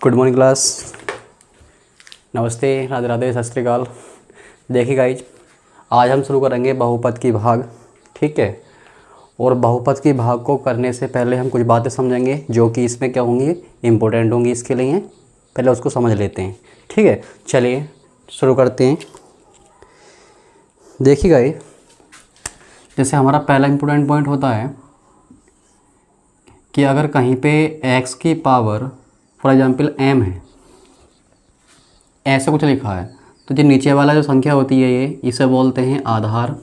Good morning class. नमस्ते, राधे राधे, सत श्री अकाल। देखिए गाइज, आज हम शुरू करेंगे बहुपद की भाग। ठीक है, और बहुपद की भाग को करने से पहले हम कुछ बातें समझेंगे जो कि इसमें क्या होंगी, इम्पोर्टेंट होंगी इसके लिए। पहले उसको समझ लेते हैं। ठीक है, चलिए शुरू करते हैं। देखिए गाइज, जैसे हमारा पहला इम्पोर्टेंट पॉइंट होता है कि अगर कहीं पे x की पावर फॉर एग्जाम्पल m है, ऐसा कुछ लिखा है, तो जो नीचे वाला जो संख्या होती है ये इसे बोलते हैं आधार।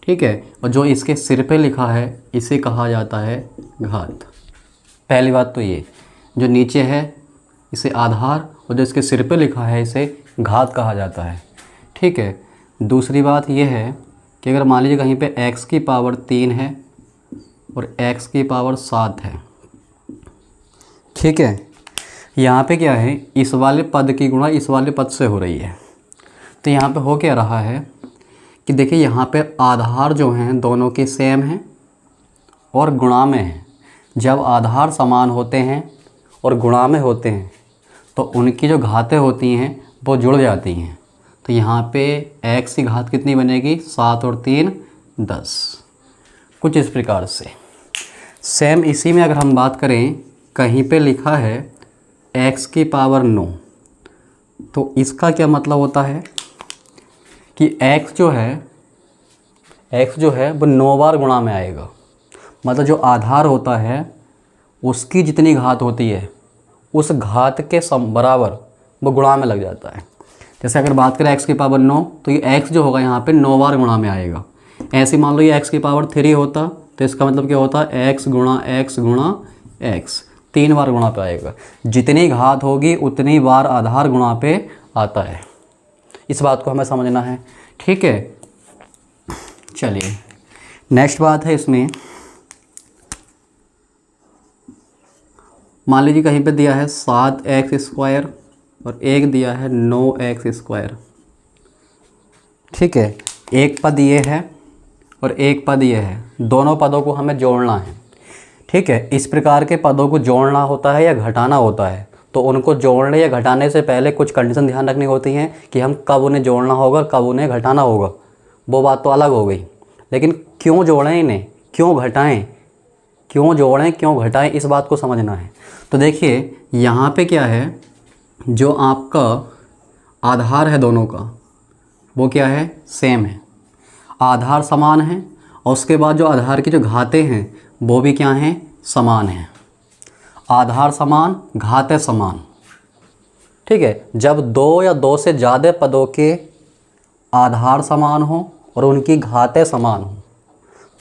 ठीक है, और जो इसके सिर पे लिखा है इसे कहा जाता है घात। पहली बात तो ये, जो नीचे है इसे आधार और जो इसके सिर पे लिखा है इसे घात कहा जाता है। ठीक है, दूसरी बात ये है कि अगर मान लीजिए कहीं पे x की पावर 3 है और x की पावर 7 है। ठीक है, यहाँ पे क्या है, इस वाले पद की गुणा इस वाले पद से हो रही है। तो यहाँ पे हो क्या रहा है कि देखिए यहाँ पे आधार जो हैं दोनों के सेम हैं और गुणा में हैं। जब आधार समान होते हैं और गुणा में होते हैं तो उनकी जो घातें होती हैं वो जुड़ जाती हैं। तो यहाँ पे x की घात कितनी बनेगी, 7 और 3 10। कुछ इस प्रकार से। सेम इसी में अगर हम बात करें, कहीं पे लिखा है x की पावर 9, तो इसका क्या मतलब होता है कि x जो है वो 9 बार गुणा में आएगा। मतलब जो आधार होता है उसकी जितनी घात होती है उस घात के बराबर वो गुणा में लग जाता है। जैसे अगर बात करें x की पावर 9, तो ये x जो होगा यहाँ पे 9 बार गुणा में आएगा। ऐसे मान लो ये x की पावर 3 होता तो इसका मतलब क्या होता है, x गुणा x 3 बार गुणा पे आएगा। जितनी घात होगी उतनी बार आधार गुणा पे आता है। इस बात को हमें समझना है। ठीक है, चलिए नेक्स्ट बात है इसमें, मान लीजिए कहीं पे दिया है 7x² और एक दिया है 9x²। ठीक है, एक पद ये है और एक पद ये है, दोनों पदों को हमें जोड़ना है। ठीक है, इस प्रकार के पदों को जोड़ना होता है या घटाना होता है, तो उनको जोड़ने या घटाने से पहले कुछ कंडीशन ध्यान रखनी होती हैं कि हम कब उन्हें जोड़ना होगा, कब उन्हें घटाना होगा। वो बात तो अलग हो गई, लेकिन क्यों जोड़ें इन्हें, क्यों घटाएं, क्यों जोड़ें क्यों घटाएं, इस बात को समझना है। तो देखिए यहाँ पे क्या है, जो आपका आधार है दोनों का वो क्या है, सेम है, आधार समान है। और उसके बाद जो आधार की जो घातें हैं वो भी क्या हैं, समान हैं। आधार समान, घातें समान। ठीक है, जब दो या दो से ज़्यादा पदों के आधार समान हो और उनकी घातें समान हो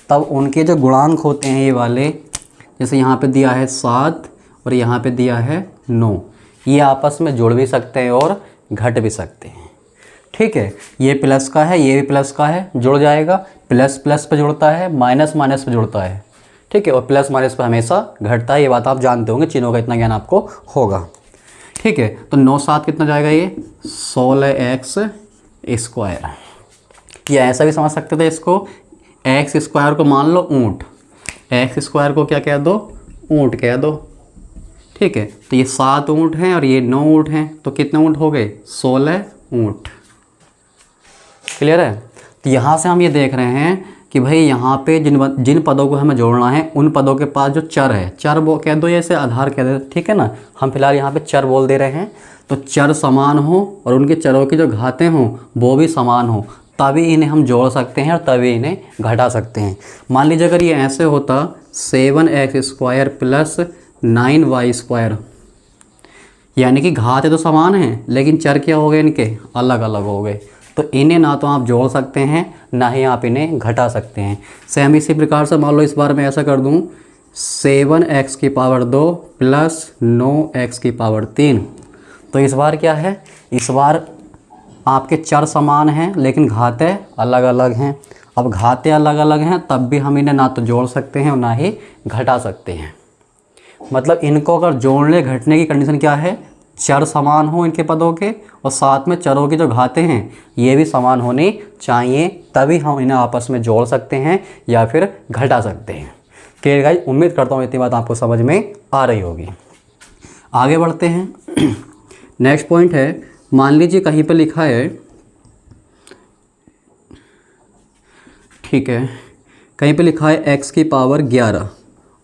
तब उनके जो गुणांक होते हैं ये वाले, जैसे यहाँ पे दिया है 7 और यहाँ पे दिया है 9, ये आपस में जुड़ भी सकते हैं और घट भी सकते हैं। ठीक है, ये प्लस का है, ये भी प्लस का है, जुड़ जाएगा। प्लस प्लस पे जुड़ता है, माइनस माइनस पे जुड़ता है। ठीक है, और प्लस माइनस पे हमेशा घटता है। ये बात आप जानते होंगे, चिन्हों का इतना ज्ञान आपको होगा। ठीक है, तो 9 7 कितना जाएगा, ये 16x²। या ऐसा भी समझ सकते थे इसको, x² को मान लो ऊँट, x² को क्या कह दो, ऊँट कह दो। ठीक है, तो ये 7 ऊँट हैं और ये 9 ऊँट हैं, तो कितने ऊँट हो गए, 16 ऊँट। क्लियर है। तो यहाँ से हम ये देख रहे हैं कि भाई यहाँ पे जिन पदों को हमें जोड़ना है उन पदों के पास जो चर है, चर वो कह दो, जैसे आधार कह दो। ठीक है ना, हम फिलहाल यहाँ पे चर बोल दे रहे हैं। तो चर समान हो और उनके चरों की जो घातें हों वो भी समान हो, तभी इन्हें हम जोड़ सकते हैं और तभी इन्हें घटा सकते हैं। मान लीजिए अगर ये ऐसे होता 7x² प्लस 9y², यानी कि घातें तो समान हैं लेकिन चर क्या हो गए, इनके अलग अलग हो गए। तो इन्हें ना तो आप जोड़ सकते हैं ना ही आप इन्हें घटा सकते हैं। सेम इसी प्रकार से मान लो इस बार मैं ऐसा कर दूं 7x² प्लस 9x3। तो इस बार क्या है, इस बार आपके चर समान हैं लेकिन घातें अलग अलग हैं। अब घातें अलग अलग हैं तब भी हम इन्हें ना तो जोड़ सकते हैं और ना ही घटा सकते हैं। मतलब इनको अगर जोड़ने घटने की कंडीशन क्या है, चर समान हो इनके पदों के और साथ में चरों की जो घातें हैं ये भी समान होनी चाहिए, तभी हम इन्हें आपस में जोड़ सकते हैं या फिर घटा सकते हैं। क्लियर गाइस, उम्मीद करता हूँ इतनी बात आपको समझ में आ रही होगी। आगे बढ़ते हैं। नेक्स्ट पॉइंट है, मान लीजिए कहीं पे लिखा है, ठीक है, कहीं पे लिखा है x की पावर 11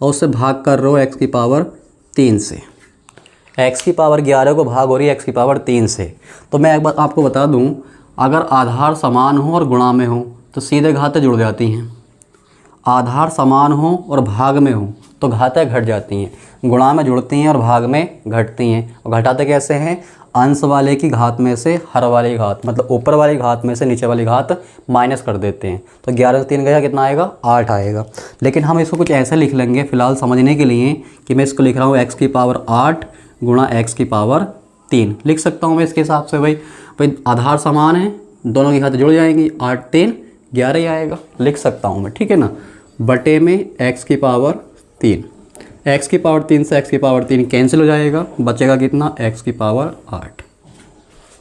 और उससे भाग कर रहे हो x की पावर 3 से। x की पावर 11 को भाग हो रही है x की पावर 3 से। तो मैं एक बात आपको बता दूं, अगर आधार समान हो और गुणा में हो तो सीधे घातें जुड़ जाती हैं। आधार समान हो और भाग में हो तो घातें घट जाती हैं, गुणा में जुड़ती हैं और भाग में घटती हैं। और घटाते कैसे हैं? अंश वाले की घात में से हर वाली घात, मतलब ऊपर वाली घात में से नीचे वाली घात माइनस कर देते हैं। तो 11 से 3 गया, कितना आएगा? 8 आएगा। लेकिन हम इसको कुछ ऐसे लिख लेंगे फ़िलहाल समझने के लिए कि मैं इसको लिख रहा हूँ x की पावर 8 गुणा x की पावर 3 लिख सकता हूँ मैं इसके हिसाब से। भाई आधार समान है, दोनों की घातें जुड़ जाएंगी, 8 3 11 ही आएगा, लिख सकता हूँ मैं, ठीक है ना। बटे में x की पावर 3, x की पावर 3 से x की पावर 3 कैंसिल हो जाएगा, बचेगा कितना? x की पावर 8।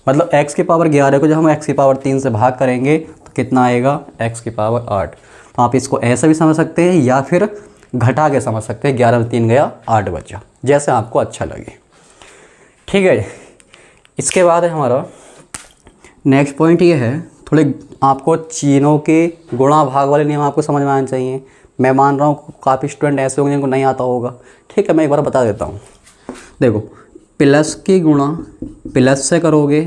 मतलब x की पावर 11 को जब हम x की पावर 3 से भाग करेंगे तो कितना आएगा? x की पावर 8। तो आप इसको ऐसे भी समझ सकते हैं या फिर घटा के समझ सकते हैं। 11 में 3 गया, 8 बचा, जैसे आपको अच्छा लगे, ठीक है। इसके बाद है हमारा नेक्स्ट पॉइंट ये है, थोड़े आपको चिन्हों के गुणा भाग वाले नियम आपको समझ में आने चाहिए। मैं मान रहा हूँ काफ़ी स्टूडेंट ऐसे होंगे जिनको नहीं आता होगा, ठीक है। मैं एक बार बता देता हूँ। देखो, प्लस की गुणा प्लस से करोगे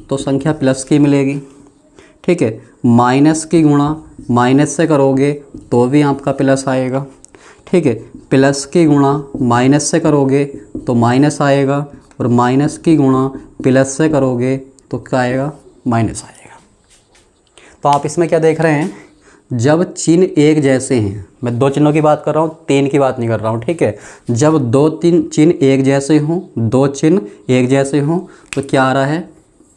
तो संख्या प्लस की मिलेगी, ठीक है। माइनस की गुणा माइनस से करोगे तो भी आपका प्लस आएगा, ठीक है। प्लस की गुणा माइनस से करोगे तो माइनस आएगा, और माइनस की गुणा प्लस से करोगे तो क्या आएगा? माइनस आएगा। तो आप इसमें क्या देख रहे हैं? जब चिन्ह एक जैसे हैं, मैं दो चिन्हों की बात कर रहा हूँ, तीन की बात नहीं कर रहा हूँ, ठीक है। जब दो तीन चिन्ह एक जैसे हों, दो चिन्ह एक जैसे हों तो क्या आ रहा है?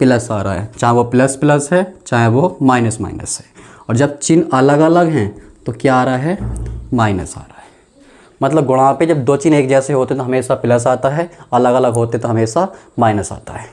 प्लस आ रहा है, चाहे वो प्लस प्लस है चाहे वो माइनस माइनस है। और जब चिन्ह अलग अलग हैं तो क्या आ रहा है? माइनस आ रहा है। मतलब गुणा पे जब दो चिन्ह एक जैसे होते तो हमेशा प्लस आता है, अलग अलग होते तो हमेशा माइनस आता है,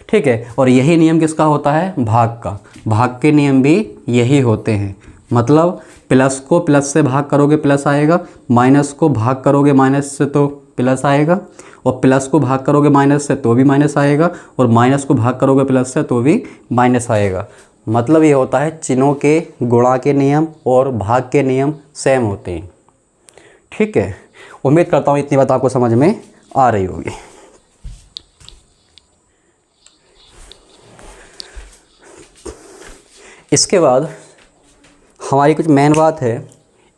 ठीक है। और यही नियम किसका होता है? भाग का। भाग के नियम भी यही होते हैं। मतलब प्लस को प्लस से भाग करोगे प्लस आएगा, माइनस को भाग करोगे माइनस से तो प्लस आएगा, और प्लस को भाग करोगे माइनस से तो भी माइनस आएगा, और माइनस को भाग करोगे प्लस से तो भी माइनस आएगा। मतलब ये होता है चिन्हों के गुणा के नियम और भाग के नियम सेम होते हैं, ठीक है। उम्मीद करता हूँ इतनी बात आपको समझ में आ रही होगी। इसके बाद हमारी कुछ मेन बात है,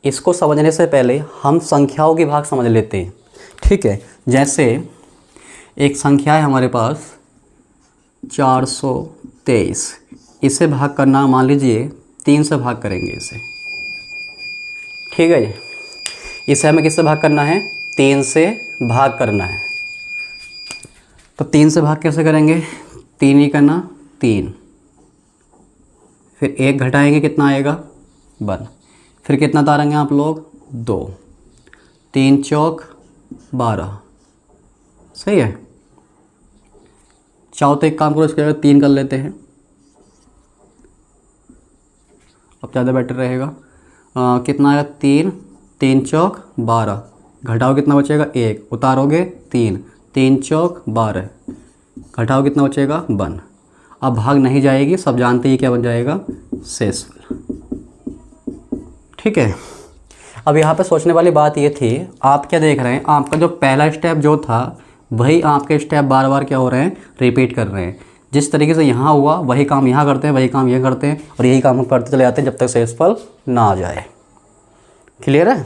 इसको समझने से पहले हम संख्याओं की भाग समझ लेते हैं, ठीक है। जैसे एक संख्या है हमारे पास 423, इसे भाग करना, मान लीजिए 3 से भाग करेंगे इसे, ठीक है जी। इसे हमें किससे भाग करना है? 3 से भाग करना है। तो 3 से भाग कैसे करेंगे? 3 ही करना, 3, फिर 1 घटाएंगे, कितना आएगा? 1, फिर कितना उतारेंगे आप लोग? 2, 3 चौक 12, सही है। चाहो तो एक काम करो, इसके जगह 3 कर लेते हैं, अब ज़्यादा बेटर रहेगा। कितना आएगा? 3, 3 चौक 12, घटाओ कितना बचेगा? 1, उतारोगे 3, 3 चौक 12, घटाओ कितना बचेगा? 1। अब भाग नहीं जाएगी, सब जानते ही क्या बन जाएगा? शेषफल, ठीक है। अब यहाँ पे सोचने वाली बात ये थी, आप क्या देख रहे हैं? आपका जो पहला स्टेप जो था वही आपके स्टेप बार बार क्या हो रहे हैं? रिपीट कर रहे हैं। जिस तरीके से यहाँ हुआ वही काम यहाँ करते हैं, वही काम ये करते हैं, और यही काम हम करते चले जाते हैं जब तक शेषफल ना आ जाए। क्लियर है?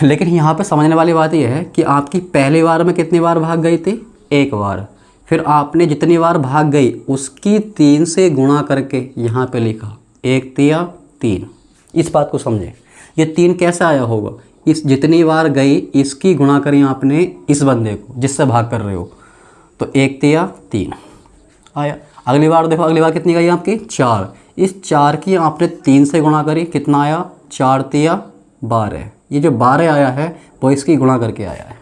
लेकिन यहाँ पे समझने वाली बात यह है कि आपकी पहली बार में कितनी बार भाग गई थी? 1 बार। फिर आपने जितनी बार भाग गई उसकी 3 से गुणा करके यहाँ पे लिखा, 1 तिया 3। इस बात को समझें, ये 3 कैसे आया होगा? इस जितनी बार गई इसकी गुणा करी आपने इस बंदे को जिससे भाग कर रहे हो, तो 1 तिया 3 आया। अगली बार देखो, अगली बार कितनी गई आपकी? 4। इस 4 की आपने 3 से गुणा करी, कितना आया? 4 तिया 12। ये जो 12 आया है वो इसकी गुणा करके आया है।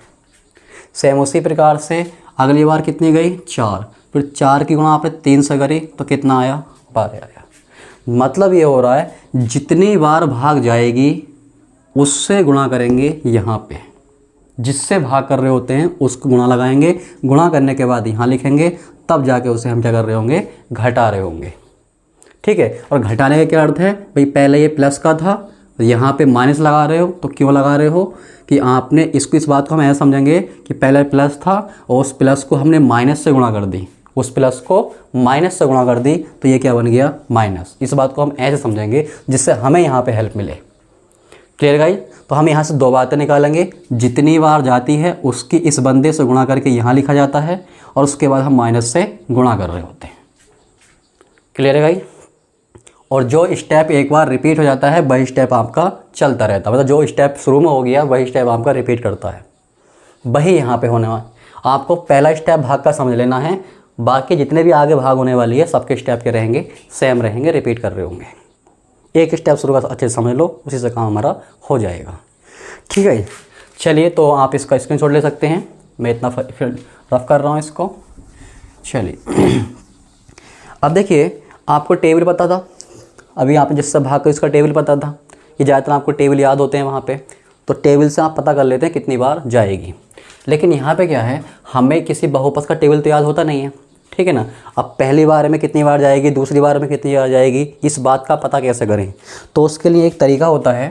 सेम उसी प्रकार से अगली बार कितनी गई? 4, फिर 4 की गुणा आपने 3 से करी तो कितना आया? 12 आया। मतलब ये हो रहा है जितनी बार भाग जाएगी उससे गुणा करेंगे यहाँ पे, जिससे भाग कर रहे होते हैं उसको गुणा लगाएंगे, गुणा करने के बाद यहाँ लिखेंगे, तब जाके उसे हम क्या कर रहे होंगे, घटा रहे होंगे। ठीक है, और घटाने का क्या अर्थ है भाई, पहले ये प्लस का था, यहाँ पे माइनस लगा रहे हो, तो क्यों लगा रहे हो कि आपने इसको, इस बात को हम ऐसा समझेंगे कि पहले प्लस था और उस प्लस को हमने माइनस से गुणा कर दी, उस प्लस को माइनस से गुणा कर दी, तो ये क्या बन गया, माइनस। इस बात को हम ऐसे समझेंगे जिससे हमें यहाँ पे हेल्प मिले। Clear guys? तो हम यहाँ से दो बातें निकालेंगे, जितनी बार जाती है उसकी इस बंदे से गुणा करके यहाँ लिखा जाता है, और उसके बाद हम माइनस से गुणा कर रहे होते हैं। क्लियर है गाइस? और जो स्टेप एक बार रिपीट हो जाता है वही स्टेप आपका चलता रहता है, मतलब जो स्टेप शुरू में हो गया वही स्टेप आपका रिपीट करता है, वही यहाँ पे होने वाला। आपको पहला स्टेप भाग का समझ लेना है, बाकी जितने भी आगे भाग होने वाली है सबके स्टेप के रहेंगे, सेम रहेंगे, रिपीट कर रहे होंगे। एक स्टेप शुरू का अच्छे से समझ लो, उसी से काम हमारा हो जाएगा। ठीक है, चलिए तो आप इसका स्क्रीनशॉट ले सकते हैं, मैं इतना फिर रफ कर रहा हूँ इसको। चलिए अब देखिए, आपको टेबल पता था, अभी आप जिससे भाग कर इसका टेबल पता था, ये ज़्यादातर आपको टेबल याद होते हैं वहाँ पे, तो टेबल से आप पता कर लेते हैं कितनी बार जाएगी। लेकिन यहाँ पे क्या है, हमें किसी बहुपद का टेबल तो याद होता नहीं है, ठीक है ना। अब पहली बार में कितनी बार जाएगी, दूसरी बार में कितनी बार जाएगी, इस बात का पता कैसे करें। तो उसके लिए एक तरीका होता है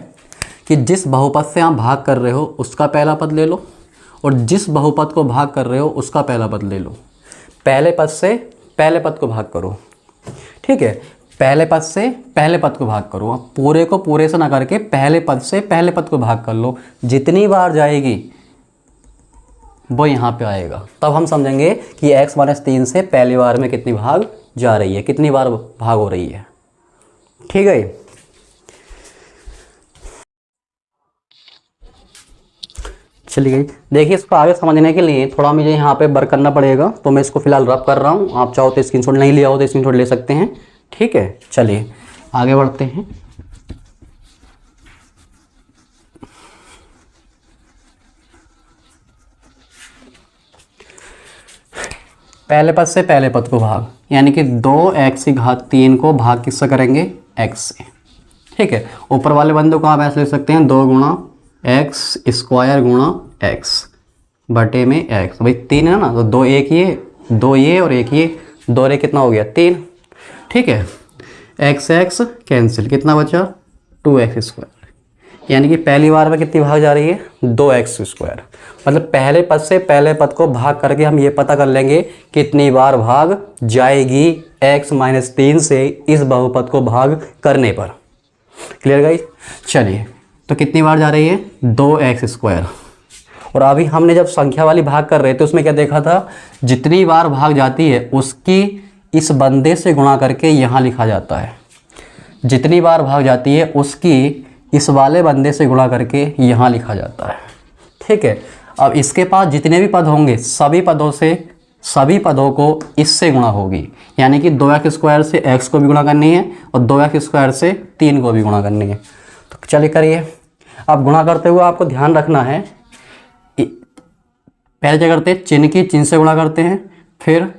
कि जिस बहुपद से आप भाग कर रहे हो उसका पहला पद ले लो, और जिस बहुपद को भाग कर रहे हो उसका पहला पद ले लो। पहले पद से पहले पद को भाग करो, ठीक है, पहले पद से पहले पद को भाग करो। अब पूरे को पूरे से ना करके पहले पद से पहले पद को भाग कर लो, जितनी बार जाएगी वो यहाँ पे आएगा। तब हम समझेंगे कि x-3 से पहली बार में कितनी भाग जा रही है, कितनी बार भाग हो रही है। ठीक है, चलिए देखिए, इसको आगे समझने के लिए थोड़ा मुझे यहाँ पे वर्क करना पड़ेगा, तो मैं इसको फिलहाल रब कर रहा हूँ। आप चाहो तो स्क्रीनशॉट नहीं लिया हो तो स्क्रीनशॉट ले सकते हैं। ठीक है, चलिए आगे बढ़ते हैं। पहले पद से पहले पद को भाग, यानी कि 2x⁻³ को भाग किससे करेंगे, x से। ठीक है, ऊपर वाले बंदे को आप ऐसे लिख सकते हैं, 2 गुणा x² गुणा x बटे में x। भाई 3 है ना, तो 2 1 ये, 2 ये और 1 ये, 2 रे कितना हो गया, 3। ठीक है, x कैंसिल, कितना बचा, 2x²। यानी कि पहली बार में कितनी भाग जा रही है, 2x²। मतलब पहले पद से पहले पद को भाग करके हम ये पता कर लेंगे कितनी बार भाग जाएगी x-3 से इस बहुपद को भाग करने पर। Clear guys? चलिए, तो कितनी बार जा रही है, 2x²। और अभी हमने जब संख्या वाली भाग कर रहे थे उसमें क्या देखा था, जितनी बार भाग जाती है उसकी इस बंदे से गुणा करके यहाँ लिखा जाता है। जितनी बार भाग जाती है उसकी इस वाले बंदे से गुणा करके यहाँ लिखा जाता है। ठीक है, अब इसके पास जितने भी पद होंगे सभी पदों को इससे गुणा होगी, यानी कि 2x² से x को भी गुणा करनी है और 2x² से 3 को भी गुणा करनी है। तो चलिए करिए। अब गुणा करते हुए आपको ध्यान रखना है, पहले क्या करते हैं, चिन्ह की चिन्ह से गुणा करते हैं, फिर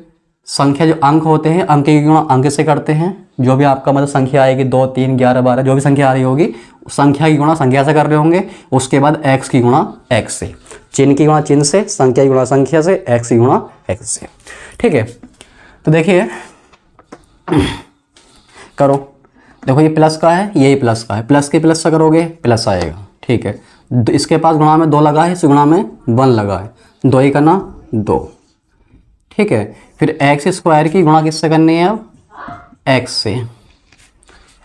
संख्या जो अंक होते हैं अंक की गुणा अंक से करते हैं। जो भी आपका मतलब संख्या आएगी 2 3 11 12 जो भी संख्या आ रही होगी, संख्या की गुणा संख्या से कर रहे होंगे। उसके बाद x की गुणा x से, चिन्ह की गुणा चिन्ह से, संख्या की गुणा संख्या से, x की गुणा x से। ठीक है, तो देखिए करो, देखो ये प्लस का है, यही प्लस का है, प्लस के प्लस से करोगे प्लस आएगा। ठीक है, इसके पास गुणा में 2 लगा है, इस गुणा में 1 लगा है, 2 ही करना 2। ठीक है, फिर x² की गुणा किससे करनी है, अब x से,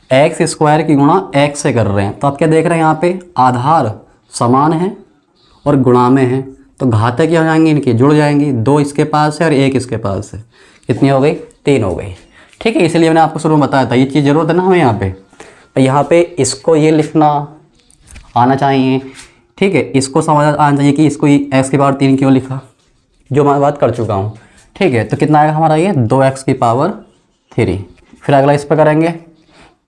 x² की गुणा x से कर रहे हैं। तो आप क्या देख रहे हैं, यहाँ पे आधार समान है और गुणा में है, तो घाते क्या हो जाएंगी, इनकी जुड़ जाएंगी। 2 इसके पास है और 1 इसके पास है, कितनी हो गई, 3 हो गई। ठीक है, इसलिए मैंने आपको शुरू में बताया था ये चीज़ ज़रूरत है ना हमें यहाँ पे। तो यहाँ पे इसको ये लिखना आना चाहिए। ठीक है, इसको समझ आना चाहिए कि इसको x³ क्यों लिखा, जो मैं बात कर चुका हूँ। ठीक है, तो कितना आएगा हमारा ये 2x⁻3। फिर अगला इस पर करेंगे,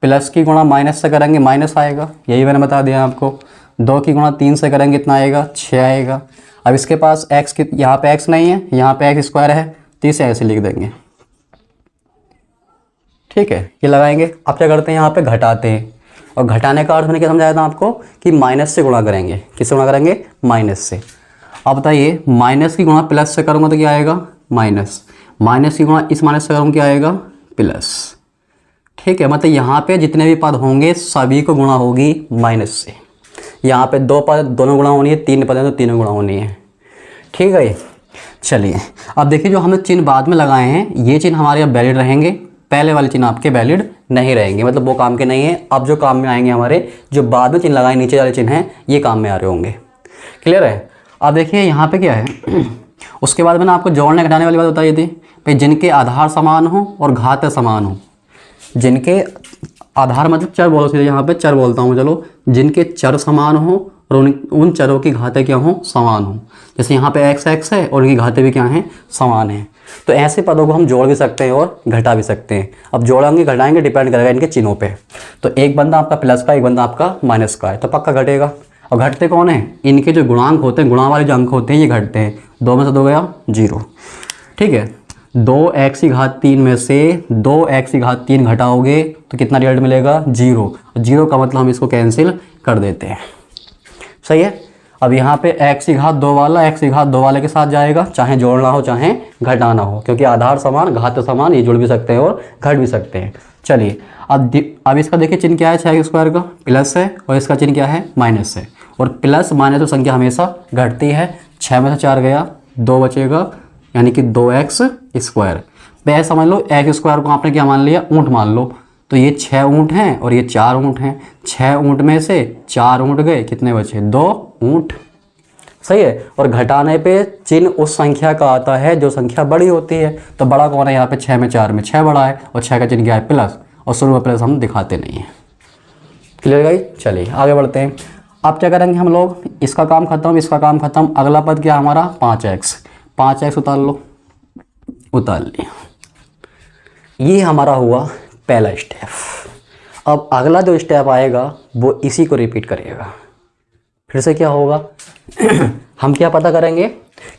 प्लस की गुणा माइनस से करेंगे, माइनस आएगा, यही मैंने बता दिया आपको। 2 की गुणा 3 से करेंगे, कितना आएगा, 6 आएगा। अब इसके पास x की, यहाँ पे x नहीं है, यहाँ पे x² है, तो इसे ऐसे लिख देंगे। ठीक है, ये लगाएंगे। अब क्या करते हैं, यहाँ पे घटाते हैं, और घटाने का अर्थ मैंने क्या समझाया था आपको कि माइनस से गुणा करेंगे। किससे गुणा करेंगे, माइनस से। अब बताइए माइनस की गुणा प्लस से करूँगा तो क्या आएगा, माइनस, माइनस की गुणा इस माइनस से करूँगा क्या आएगा, प्लस। ठीक है, मतलब यहाँ पे जितने भी पद होंगे सभी को गुणा होगी माइनस से। यहाँ पे 2 पद दोनों गुणा होनी है, 3 पद हैं तो तीनों गुणा होनी है। ठीक है, चलिए अब देखिए जो हमने चिन्ह बाद में लगाए हैं ये चिन्ह हमारे अब वैलिड रहेंगे, पहले वाले चिन्ह आपके वैलिड नहीं रहेंगे, मतलब वो काम के नहीं है। अब जो काम में आएंगे हमारे जो बाद में चिन्ह लगाए नीचे वाले चिन्ह हैं ये काम में आ रहे होंगे। क्लियर है। अब देखिए यहाँ पे क्या है उसके बाद मैंने आपको जोड़ने घटाने वाली बात बताई थी भाई, जिनके आधार समान हो और घात जैसे हो, जिनके आधार मतलब चर बोलो सीधे, यहाँ पे चर बोलता हूँ चलो, जिनके चर समान हो और उन चरों की घातें क्या हो, समान हो। जैसे यहाँ पे x x है और उनकी घातें भी क्या हैं, समान हैं। तो ऐसे पदों को हम जोड़ भी सकते हैं और घटा भी सकते हैं। अब जोड़ेंगे घटाएंगे डिपेंड करेगा इनके चिन्हों पे। तो एक बंदा आपका प्लस का, एक बंदा आपका माइनस का है तो पक्का घटेगा। और घटते कौन है, इनके जो गुणांक होते हैं, गुणा वाले जो अंक होते हैं ये घटते हैं। 2 में से 2 गया 0। ठीक है, 2x की घात 3 में से 2x की घात 3 घटाओगे तो कितना रिजल्ट मिलेगा, 0। 0 का मतलब हम इसको कैंसिल कर देते हैं। सही है। अब यहाँ पे x की घात 2 वाला x की घात 2 वाले के साथ जाएगा, चाहे जोड़ना हो चाहे घटाना हो, क्योंकि आधार समान घात समान, ये जुड़ भी सकते हैं और घट भी सकते हैं। चलिए अब इसका देखिए चिन्ह क्या है, 6 स्क्वायर का प्लस है और इसका चिन्ह क्या है, माइनस है। और प्लस माइनस तो संख्या हमेशा घटती है। 6 में से 4 गया, 2 बचेगा, यानी कि 2x स्क्वायर। वैसे समझ लो x स्क्वायर को आपने क्या मान लिया, ऊँट मान लो। तो ये 6 ऊँट हैं और ये 4 ऊँट हैं। 6 ऊँट में से 4 ऊँट गए, कितने बचे, 2 ऊँट। सही है। और घटाने पे चिन्ह उस संख्या का आता है जो संख्या बड़ी होती है। तो बड़ा कौन है यहाँ पे, 6 में 4 में 6 बड़ा है और 6 का चिन्ह क्या है, प्लस। और शुरू में प्लस हम दिखाते नहीं हैं। Clear guys. चलिए आगे बढ़ते हैं। अब क्या करेंगे हम लोग, इसका काम खत्म, इसका काम खत्म। अगला पद क्या हमारा, 5x। 5x उतार लो, उतार लिया। ये हमारा हुआ पहला स्टेप। अब अगला जो स्टेप आएगा वो इसी को रिपीट करिएगा। फिर से क्या होगा हम क्या पता करेंगे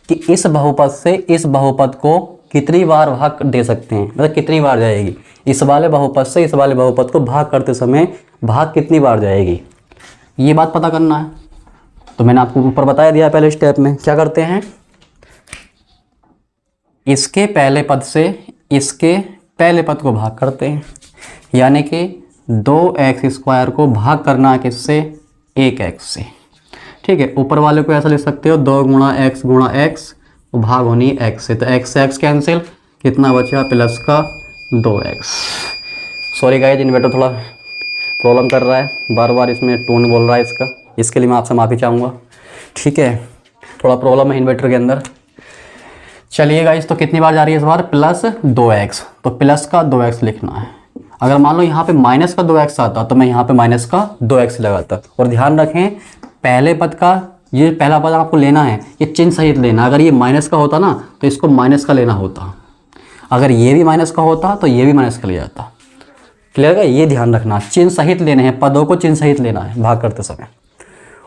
कि इस बहुपद से इस बहुपद को कितनी बार भाग दे सकते हैं, मतलब कितनी बार जाएगी। इस वाले बहुपद से इस वाले बहुपद को भाग करते समय भाग कितनी बार जाएगी, ये बात पता करना है। तो मैंने आपको ऊपर बताया दिया पहले स्टेप में। क्या करते हैं, इसके पहले पद से इसके पहले पद को भाग करते हैं, यानी कि 2x स्क्वायर को भाग करना है किससे, 1x से। ठीक है, ऊपर वाले को ऐसा लिख सकते हो 2 गुणा x भाग होनी x से। तो x से x कैंसिल, कितना बचा, प्लस का 2x। सॉरी गाइस, इन्वर्टर थोड़ा प्रॉब्लम कर रहा है, बार बार इसमें टोन बोल रहा है इसके लिए मैं आपसे माफ़ी चाहूँगा। ठीक है, थोड़ा प्रॉब्लम है इन्वर्टर के अंदर। चलिए गाइस, तो कितनी बार जा रही है इस बार, प्लस 2x। तो प्लस का 2x लिखना है। अगर मान लो यहाँ पे माइनस का 2x आता तो मैं यहाँ पे माइनस का 2x लगाता। और ध्यान रखें पहले पद का, ये पहला पद आपको लेना है, ये चिन्ह सहित लेना। अगर ये माइनस का होता ना तो इसको माइनस का लेना होता, अगर ये भी माइनस का होता तो ये भी माइनस का ले जाता। क्लियर है, ये ध्यान रखना, चिन्ह सहित लेने हैं, पदों को चिन्ह सहित लेना है भाग करते समय।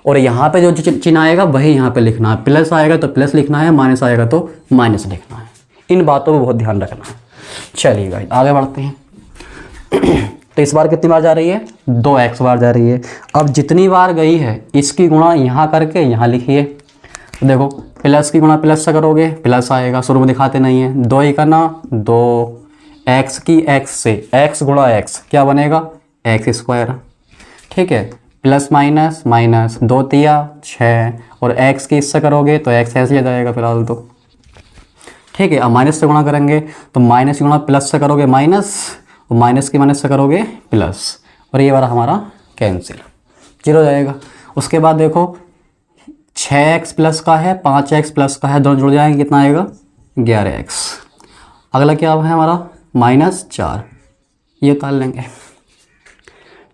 और यहाँ पे जो चिन्ह आएगा वही यहाँ पे लिखना है। प्लस आएगा तो प्लस लिखना है, माइनस आएगा तो माइनस लिखना है। इन बातों को बहुत ध्यान रखना है। चलिए गाइस आगे बढ़ते हैं। तो इस बार कितनी बार जा रही है, 2x बार जा रही है। अब जितनी बार गई है इसकी गुणा यहाँ करके यहाँ लिखिए। तो देखो प्लस की गुणा प्लस से करोगे प्लस आएगा, शुरू में दिखाते नहीं है। 2 ही करना, 2 x की x से, x गुणा x क्या बनेगा, x स्क्वायर। ठीक है, प्लस माइनस माइनस, 2 तिया 6 और x की इससे करोगे तो x ऐसे ही जाएगा फिलहाल तो। ठीक है, अब माइनस से गुणा करेंगे तो माइनस की गुणा प्लस से करोगे माइनस, और माइनस की माइनस से करोगे प्लस, और ये वाला हमारा कैंसिल, 0 जाएगा। उसके बाद देखो 6x प्लस का है, 5x प्लस का है, दोनों जुड़ जाएंगे, कितना आएगा 11x। अगला क्या है हमारा -4, ये उतार लेंगे।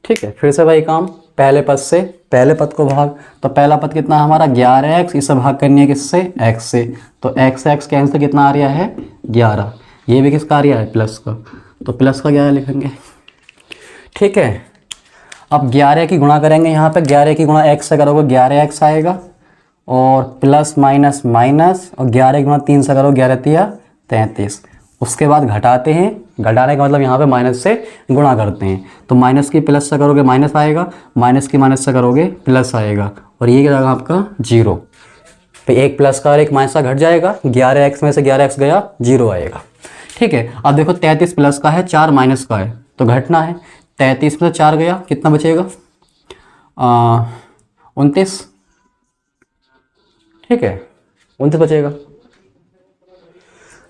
ठीक है, फिर से वही काम, पहले पद से पहले पद को भाग। तो पहला पद कितना है हमारा 11x, इसे भाग करनी है किससे, x से। तो x कैंसिल, कितना आ रहा है 11। ये भी किसका आ रहा है, प्लस का, तो प्लस का 11 लिखेंगे। ठीक है, अब 11 की गुणा करेंगे, यहाँ पे 11 की गुणा x से करोगे 11x आएगा, और प्लस माइनस माइनस, और 11 की गुणा 3 से करो 11 तिया 33। उसके बाद घटाते हैं, घटाने का मतलब यहाँ पे माइनस से गुणा करते हैं। तो माइनस की प्लस से करोगे माइनस आएगा, माइनस की माइनस से करोगे प्लस आएगा, और ये क्या आएगा आपका 0। तो एक प्लस का और एक माइनस का घट जाएगा, 11x में से 11x गया 0 आएगा। ठीक है, अब देखो 33 प्लस का है 4 माइनस का है तो घटना है, 33 में से 4 गया कितना बचेगा 29। ठीक है 29 बचेगा।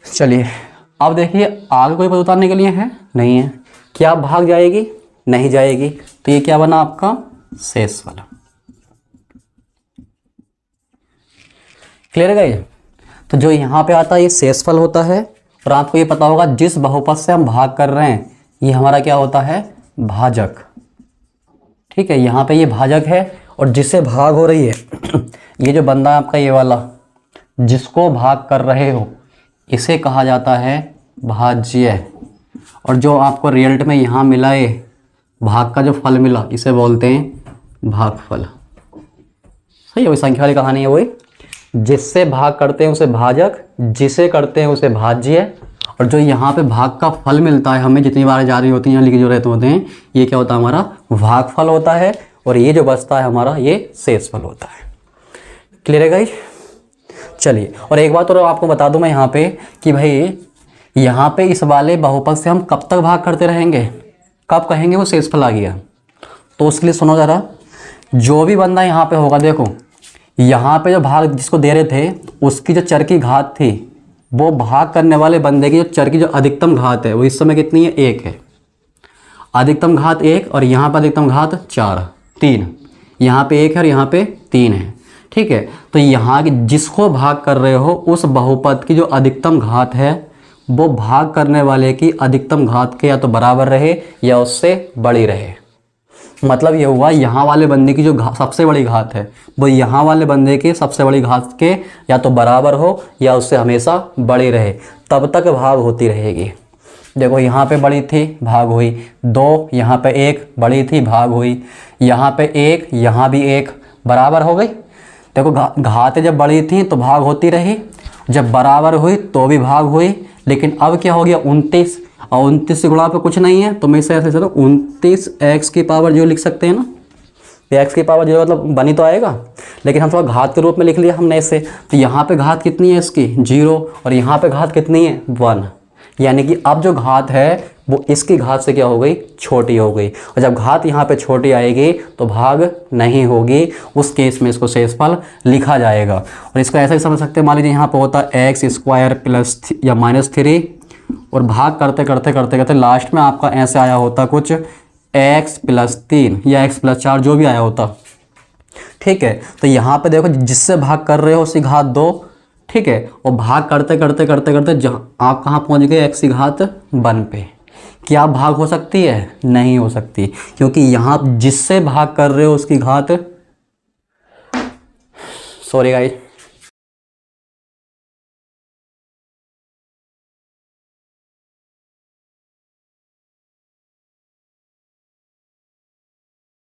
चलिए अब देखिए आगे कोई पद उतारने के लिए है नहीं है, क्या भाग जाएगी नहीं जाएगी, तो ये क्या बना आपका शेषफल। क्लियर है गाइस। तो जो यहाँ पे आता है ये शेषफल होता है, और आपको ये पता होगा जिस बहुपद से हम भाग कर रहे हैं ये हमारा क्या होता है भाजक। ठीक है, यहाँ पे ये भाजक है और जिससे भाग हो रही है ये जो बंदा है आपका ये वाला जिसको भाग कर रहे हो इसे कहा जाता है भाज्य। और जो आपको रिजल्ट में यहाँ मिला है भाग का जो फल मिला इसे बोलते हैं भागफल। सही है, वही संख्या वाली कहानी है, वही जिससे भाग करते हैं उसे भाजक, जिसे करते हैं उसे भाज्य, और जो यहाँ पे भाग का फल मिलता है हमें जितनी बार जारी होती हैं यहाँ लिखे जो रहते होते हैं ये क्या होता है हमारा भागफल होता है, और ये जो बचता है हमारा ये शेषफल होता है। क्लियर है गाइस। चलिए और एक बात और आपको बता दूं मैं यहाँ पे कि भाई यहाँ पे इस वाले बहुपद से हम कब तक भाग करते रहेंगे, कब कहेंगे वो शेषफल आ गया। तो उसके लिए सुनो ज़रा, जो भी बंदा यहाँ पे होगा देखो यहाँ पे जो भाग जिसको दे रहे थे उसकी जो चर की घात थी वो भाग करने वाले बंदे की जो चर की जो अधिकतम घात है वो इस समय कितनी है 1 है, अधिकतम घात 1, और यहाँ पर अधिकतम घात 4 3, यहाँ पे 1 है और यहाँ पे 3 है। ठीक है, तो यहाँ की जिसको भाग कर रहे हो उस बहुपद की जो अधिकतम घात है वो भाग करने वाले की अधिकतम घात के या तो बराबर रहे या उससे बड़ी रहे। मतलब ये हुआ यहाँ वाले बंदे की जो सबसे बड़ी घात है वो यहाँ वाले बंदे के सबसे बड़ी घात के या तो बराबर हो या उससे हमेशा बड़ी रहे, तब तक भाग होती रहेगी। देखो यहाँ पे बड़ी थी भाग हुई 2, यहाँ पे 1 बड़ी थी भाग हुई, यहाँ पे 1 यहाँ भी 1 बराबर हो गई। देखो घातें जब बड़ी थी तो भाग होती रही, जब बराबर हुई तो भी भाग हुई, लेकिन अब क्या हो गया 29, और 29 से गुणा पे कुछ नहीं है तो मैं इसे ऐसे चलो 29x की पावर 0 लिख सकते हैं ना, x की पावर 0 मतलब बनी तो आएगा, लेकिन हम थोड़ा घात के रूप में लिख लिया हमने इसे। तो यहाँ पे घात कितनी है इसकी 0, और यहाँ पे घात कितनी है 1, यानी कि अब जो घात है वो इसकी घात से क्या हो गई छोटी हो गई, और जब घात यहाँ पे छोटी आएगी तो भाग नहीं होगी, उस केस में इसको शेषफल लिखा जाएगा। और इसको ऐसा ही समझ सकते हैं, मान लीजिए यहाँ पे होता x² प्लस या -3, और भाग करते करते करते करते लास्ट में आपका ऐसे आया होता कुछ x + 3 या x + 4 जो भी आया होता। ठीक है, तो यहाँ पे देखो जिससे भाग कर रहे हो उसकी घात 2, ठीक है, और भाग करते करते करते करते जहाँ आप कहाँ पहुँच गए x की घात 1 पे। क्या भाग हो सकती है नहीं हो सकती, क्योंकि यहाँ जिससे भाग कर रहे हो उसकी घात, सॉरी गाइस